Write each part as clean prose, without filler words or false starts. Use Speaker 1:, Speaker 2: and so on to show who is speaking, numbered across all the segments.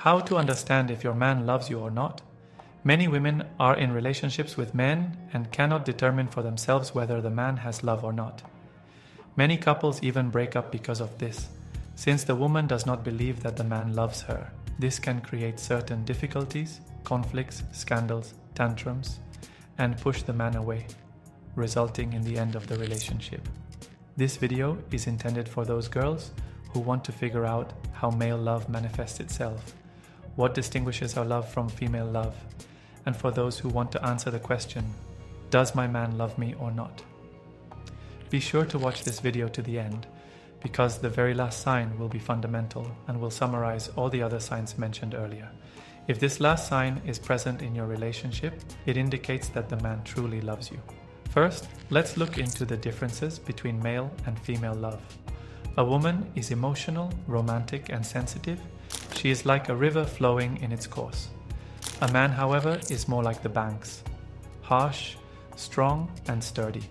Speaker 1: How to understand if your man loves you or not? Many women are in relationships with men and cannot determine for themselves whether the man has love or not. Many couples even break up because of this, since the woman does not believe that the man loves her. This can create certain difficulties, conflicts, scandals, tantrums, and push the man away, resulting in the end of the relationship. This video is intended for those girls who want to figure out how male love manifests itself, what distinguishes our love from female love, and for those who want to answer the question, does my man love me or not? Be sure to watch this video to the end, because the very last sign will be fundamental and will summarize all the other signs mentioned earlier. If this last sign is present in your relationship, it indicates that the man truly loves you. First, let's look into the differences between male and female love. A woman is emotional, romantic, and sensitive. She is like a river flowing in its course. A man, however, is more like the banks, harsh, strong, and sturdy.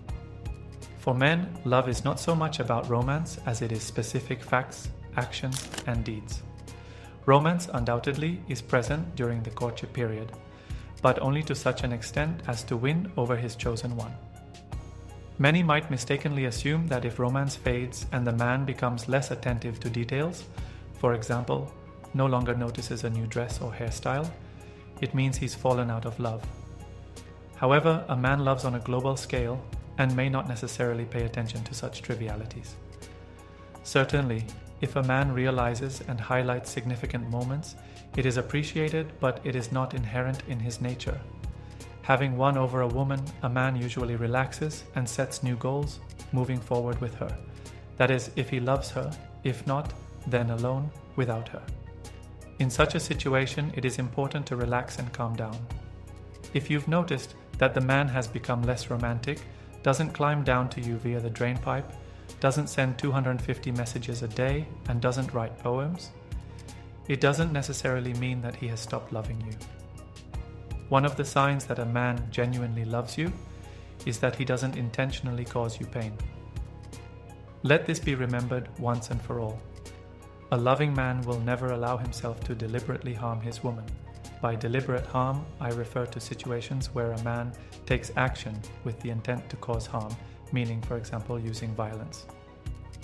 Speaker 1: For men, love is not so much about romance as it is specific facts, actions, and deeds. Romance undoubtedly is present during the courtship period, but only to such an extent as to win over his chosen one. Many might mistakenly assume that if romance fades and the man becomes less attentive to details, for example, no longer notices a new dress or hairstyle, it means he's fallen out of love. However, a man loves on a global scale and may not necessarily pay attention to such trivialities. Certainly, if a man realizes and highlights significant moments, it is appreciated, but it is not inherent in his nature. Having won over a woman, a man usually relaxes and sets new goals, moving forward with her. That is, if he loves her. If not, then alone, without her. In such a situation, it is important to relax and calm down. If you've noticed that the man has become less romantic, doesn't climb down to you via the drainpipe, doesn't send 250 messages a day, and doesn't write poems, it doesn't necessarily mean that he has stopped loving you. One of the signs that a man genuinely loves you is that he doesn't intentionally cause you pain. Let this be remembered once and for all. A loving man will never allow himself to deliberately harm his woman. By deliberate harm, I refer to situations where a man takes action with the intent to cause harm, meaning, for example, using violence.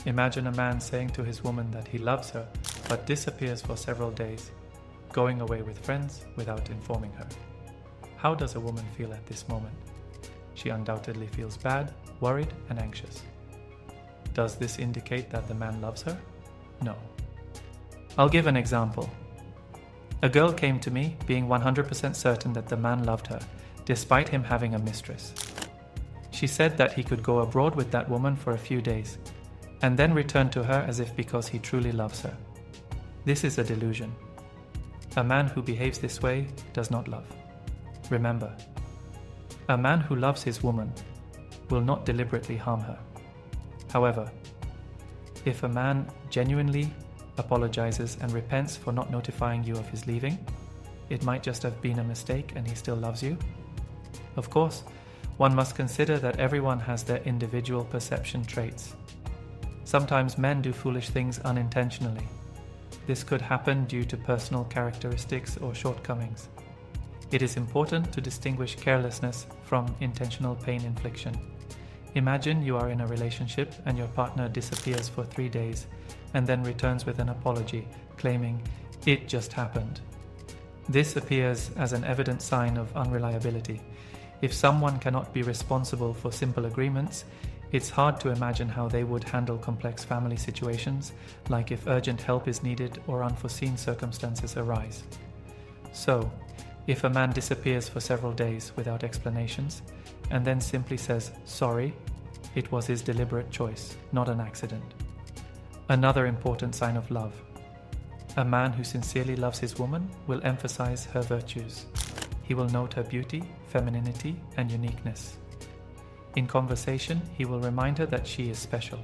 Speaker 1: Imagine a man saying to his woman that he loves her, but disappears for several days, going away with friends without informing her. How does a woman feel at this moment? She undoubtedly feels bad, worried, and anxious. Does this indicate that the man loves her? No. I'll give an example. A girl came to me being 100% certain that the man loved her, despite him having a mistress. She said that he could go abroad with that woman for a few days, and then return to her as if because he truly loves her. This is a delusion. A man who behaves this way does not love. Remember, a man who loves his woman will not deliberately harm her. However, if a man genuinely apologizes and repents for not notifying you of his leaving, it might just have been a mistake and he still loves you. Of course, one must consider that everyone has their individual perception traits. Sometimes men do foolish things unintentionally. This could happen due to personal characteristics or shortcomings. It is important to distinguish carelessness from intentional pain infliction. Imagine you are in a relationship and your partner disappears for 3 days and then returns with an apology, claiming, "It just happened." This appears as an evident sign of unreliability. If someone cannot be responsible for simple agreements, it's hard to imagine how they would handle complex family situations, like if urgent help is needed or unforeseen circumstances arise. So, if a man disappears for several days without explanations, and then simply says, "Sorry," it was his deliberate choice, not an accident. Another important sign of love. A man who sincerely loves his woman will emphasize her virtues. He will note her beauty, femininity, and uniqueness. In conversation, he will remind her that she is special.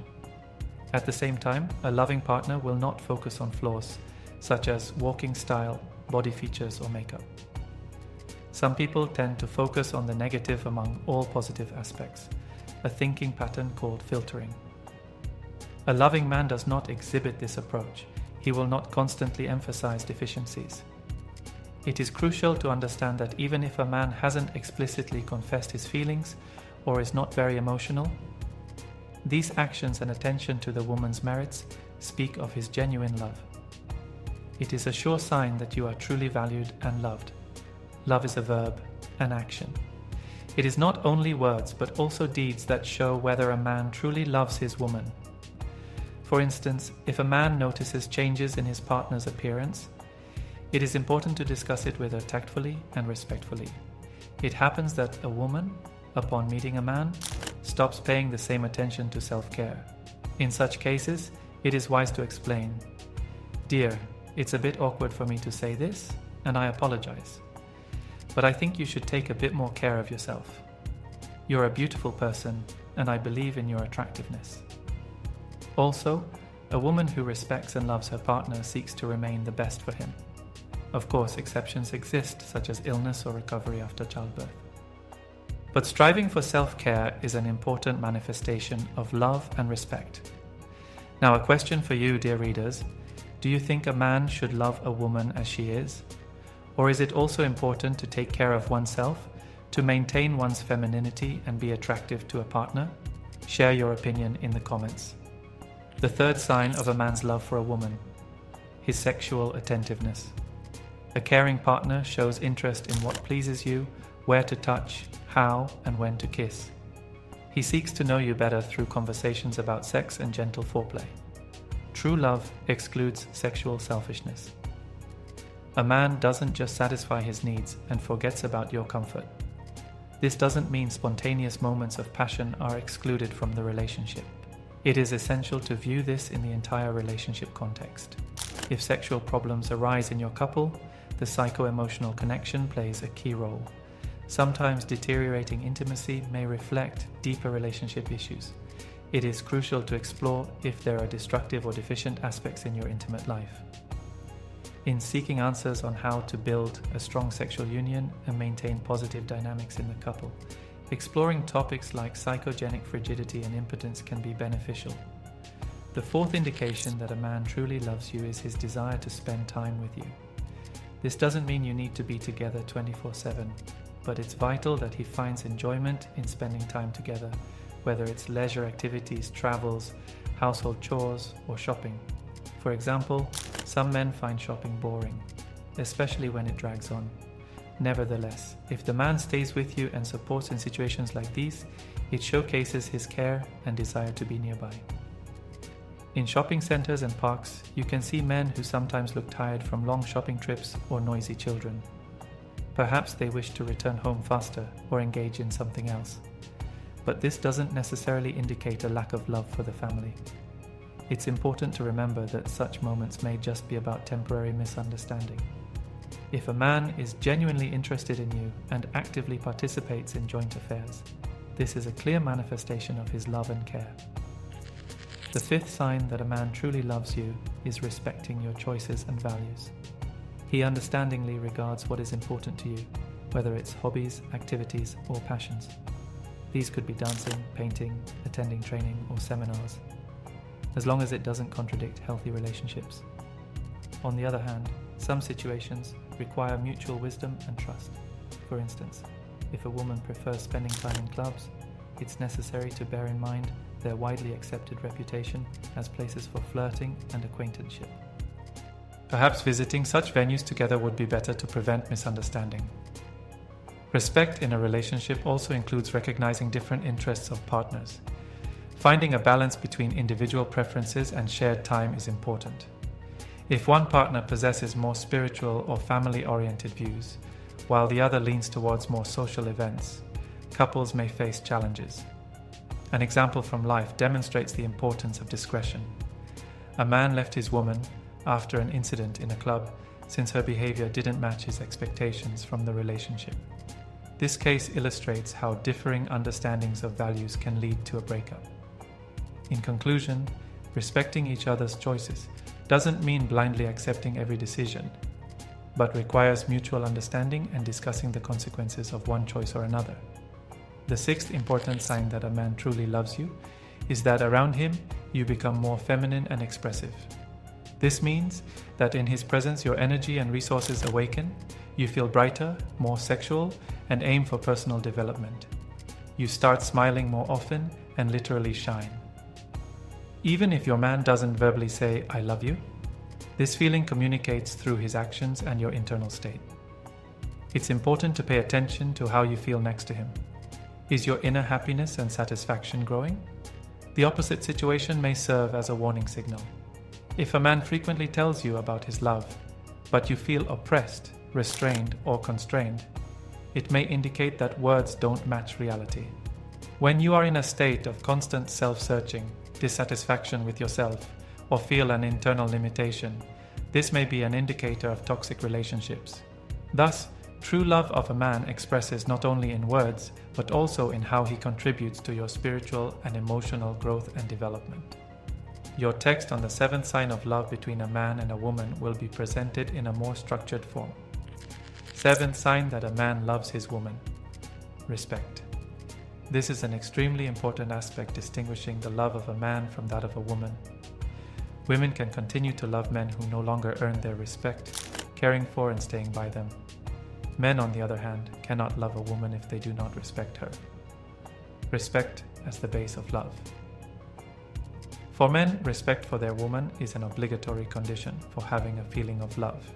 Speaker 1: At the same time, a loving partner will not focus on flaws, such as walking style, body features, or makeup. Some people tend to focus on the negative among all positive aspects, a thinking pattern called filtering. A loving man does not exhibit this approach. He will not constantly emphasize deficiencies. It is crucial to understand that even if a man hasn't explicitly confessed his feelings or is not very emotional, these actions and attention to the woman's merits speak of his genuine love. It is a sure sign that you are truly valued and loved. Love is a verb, an action. It is not only words but also deeds that show whether a man truly loves his woman. For instance, if a man notices changes in his partner's appearance, it is important to discuss it with her tactfully and respectfully. It happens that a woman, upon meeting a man, stops paying the same attention to self-care. In such cases, it is wise to explain, "Dear, it's a bit awkward for me to say this, and I apologize. But I think you should take a bit more care of yourself. You're a beautiful person, and I believe in your attractiveness." Also, a woman who respects and loves her partner seeks to remain the best for him. Of course, exceptions exist, such as illness or recovery after childbirth. But striving for self-care is an important manifestation of love and respect. Now, a question for you, dear readers. Do you think a man should love a woman as she is? Or is it also important to take care of oneself, to maintain one's femininity and be attractive to a partner? Share your opinion in the comments. The third sign of a man's love for a woman: his sexual attentiveness. A caring partner shows interest in what pleases you, where to touch, how and when to kiss. He seeks to know you better through conversations about sex and gentle foreplay. True love excludes sexual selfishness. A man doesn't just satisfy his needs and forgets about your comfort. This doesn't mean spontaneous moments of passion are excluded from the relationship. It is essential to view this in the entire relationship context. If sexual problems arise in your couple, the psycho-emotional connection plays a key role. Sometimes deteriorating intimacy may reflect deeper relationship issues. It is crucial to explore if there are destructive or deficient aspects in your intimate life. In seeking answers on how to build a strong sexual union and maintain positive dynamics in the couple, exploring topics like psychogenic frigidity and impotence can be beneficial. The fourth indication that a man truly loves you is his desire to spend time with you. This doesn't mean you need to be together 24/7, but it's vital that he finds enjoyment in spending time together, whether it's leisure activities, travels, household chores, or shopping. For example, some men find shopping boring, especially when it drags on. Nevertheless, if the man stays with you and supports in situations like these, it showcases his care and desire to be nearby. In shopping centers and parks, you can see men who sometimes look tired from long shopping trips or noisy children. Perhaps they wish to return home faster or engage in something else. But this doesn't necessarily indicate a lack of love for the family. It's important to remember that such moments may just be about temporary misunderstanding. If a man is genuinely interested in you and actively participates in joint affairs, this is a clear manifestation of his love and care. The fifth sign that a man truly loves you is respecting your choices and values. He understandingly regards what is important to you, whether it's hobbies, activities, or passions. These could be dancing, painting, attending training, or seminars, as long as it doesn't contradict healthy relationships. On the other hand, some situations require mutual wisdom and trust. For instance, if a woman prefers spending time in clubs, it's necessary to bear in mind their widely accepted reputation as places for flirting and acquaintanceship. Perhaps visiting such venues together would be better to prevent misunderstanding. Respect in a relationship also includes recognizing different interests of partners. Finding a balance between individual preferences and shared time is important. If one partner possesses more spiritual or family-oriented views, while the other leans towards more social events, couples may face challenges. An example from life demonstrates the importance of discretion. A man left his woman after an incident in a club since her behavior didn't match his expectations from the relationship. This case illustrates how differing understandings of values can lead to a breakup. In conclusion, respecting each other's choices doesn't mean blindly accepting every decision, but requires mutual understanding and discussing the consequences of one choice or another. The sixth important sign that a man truly loves you is that around him you become more feminine and expressive. This means that in his presence your energy and resources awaken, you feel brighter, more sexual, and aim for personal development. You start smiling more often and literally shine. Even if your man doesn't verbally say, "I love you," this feeling communicates through his actions and your internal state. It's important to pay attention to how you feel next to him. Is your inner happiness and satisfaction growing? The opposite situation may serve as a warning signal. If a man frequently tells you about his love, but you feel oppressed, restrained, or constrained, it may indicate that words don't match reality. When you are in a state of constant self-searching, dissatisfaction with yourself, or feel an internal limitation, this may be an indicator of toxic relationships. Thus, true love of a man expresses not only in words, but also in how he contributes to your spiritual and emotional growth and development. Your text on the 7th sign of love between a man and a woman will be presented in a more structured form. 7th sign that a man loves his woman. Respect. This is an extremely important aspect distinguishing the love of a man from that of a woman. Women can continue to love men who no longer earn their respect, caring for and staying by them. Men, on the other hand, cannot love a woman if they do not respect her. Respect as the base of love. For men, respect for their woman is an obligatory condition for having a feeling of love.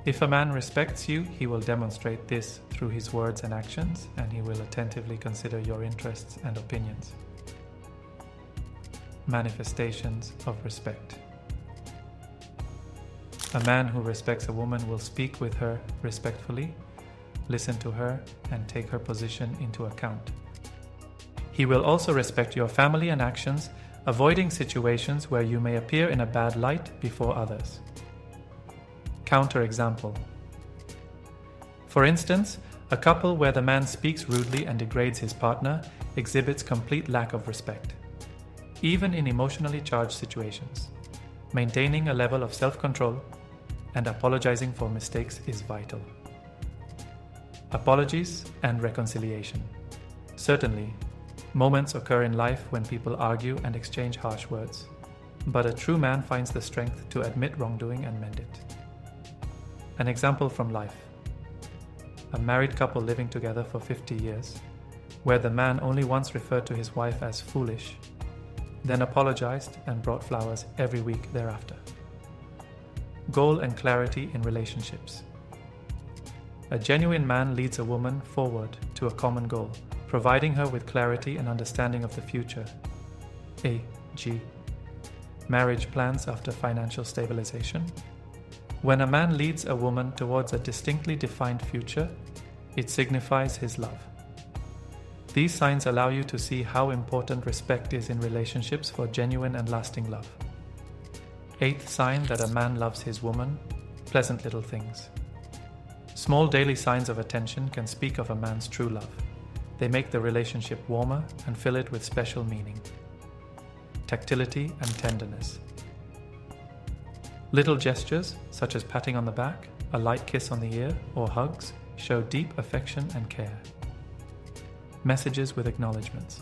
Speaker 1: If a man respects you, he will demonstrate this through his words and actions, and he will attentively consider your interests and opinions. Manifestations of respect. A man who respects a woman will speak with her respectfully, listen to her, and take her position into account. He will also respect your family and actions, avoiding situations where you may appear in a bad light before others. Counterexample. For instance, a couple where the man speaks rudely and degrades his partner exhibits complete lack of respect. Even in emotionally charged situations, maintaining a level of self-control and apologizing for mistakes is vital. Apologies and reconciliation. Certainly, moments occur in life when people argue and exchange harsh words, but a true man finds the strength to admit wrongdoing and mend it. An example from life. A married couple living together for 50 years, where the man only once referred to his wife as foolish, then apologized and brought flowers every week thereafter. Goal and clarity in relationships. A genuine man leads a woman forward to a common goal, providing her with clarity and understanding of the future. A.G. Marriage plans after financial stabilization. When a man leads a woman towards a distinctly defined future, it signifies his love. These signs allow you to see how important respect is in relationships for genuine and lasting love. 8th sign that a man loves his woman, pleasant little things. Small daily signs of attention can speak of a man's true love. They make the relationship warmer and fill it with special meaning. Tactility and tenderness. Little gestures, such as patting on the back, a light kiss on the ear, or hugs, show deep affection and care. Messages with acknowledgements.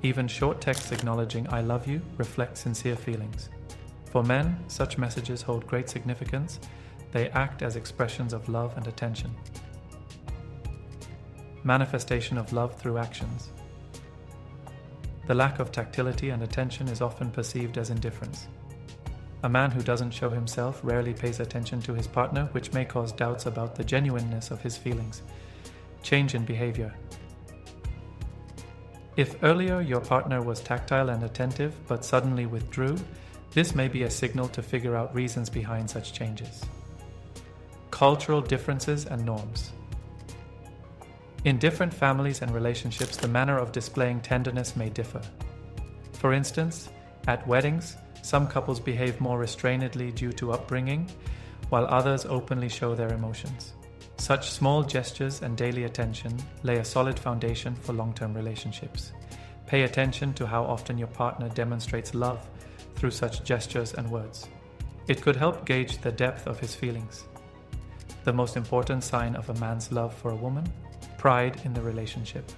Speaker 1: Even short texts acknowledging "I love you" reflect sincere feelings. For men, such messages hold great significance. They act as expressions of love and attention. Manifestation of love through actions. The lack of tactility and attention is often perceived as indifference. A man who doesn't show himself rarely pays attention to his partner, which may cause doubts about the genuineness of his feelings. Change in behavior. If earlier your partner was tactile and attentive but suddenly withdrew, this may be a signal to figure out reasons behind such changes. Cultural differences and norms. In different families and relationships, the manner of displaying tenderness may differ. For instance, at weddings, some couples behave more restrainedly due to upbringing, while others openly show their emotions. Such small gestures and daily attention lay a solid foundation for long-term relationships. Pay attention to how often your partner demonstrates love through such gestures and words. It could help gauge the depth of his feelings. The most important sign of a man's love for a woman: pride in the relationship.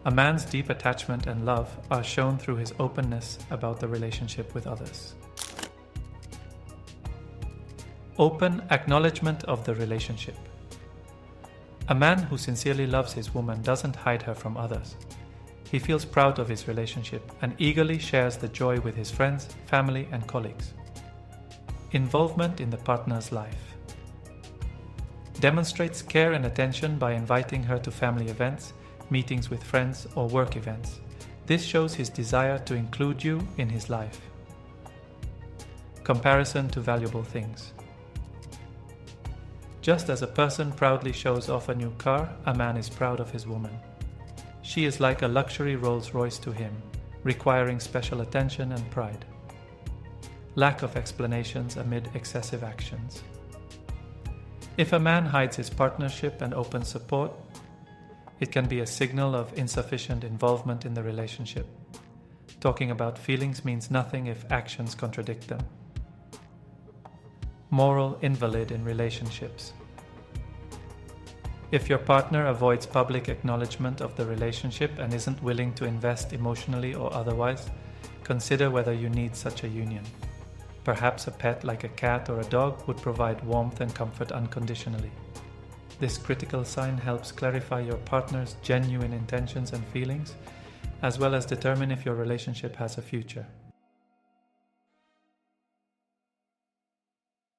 Speaker 1: A man's deep attachment and love are shown through his openness about the relationship with others. Open acknowledgement of the relationship. A man who sincerely loves his woman doesn't hide her from others. He feels proud of his relationship and eagerly shares the joy with his friends, family, and colleagues. Involvement in the partner's life. Demonstrates care and attention by inviting her to family events, meetings with friends, or work events. This shows his desire to include you in his life. Comparison to valuable things. Just as a person proudly shows off a new car, a man is proud of his woman. She is like a luxury Rolls-Royce to him, requiring special attention and pride. Lack of explanations amid excessive actions. If a man hides his partnership and opens support, it can be a signal of insufficient involvement in the relationship. Talking about feelings means nothing if actions contradict them. Moral invalid in relationships. If your partner avoids public acknowledgement of the relationship and isn't willing to invest emotionally or otherwise, consider whether you need such a union. Perhaps a pet like a cat or a dog would provide warmth and comfort unconditionally. This critical sign helps clarify your partner's genuine intentions and feelings, as well as determine if your relationship has a future.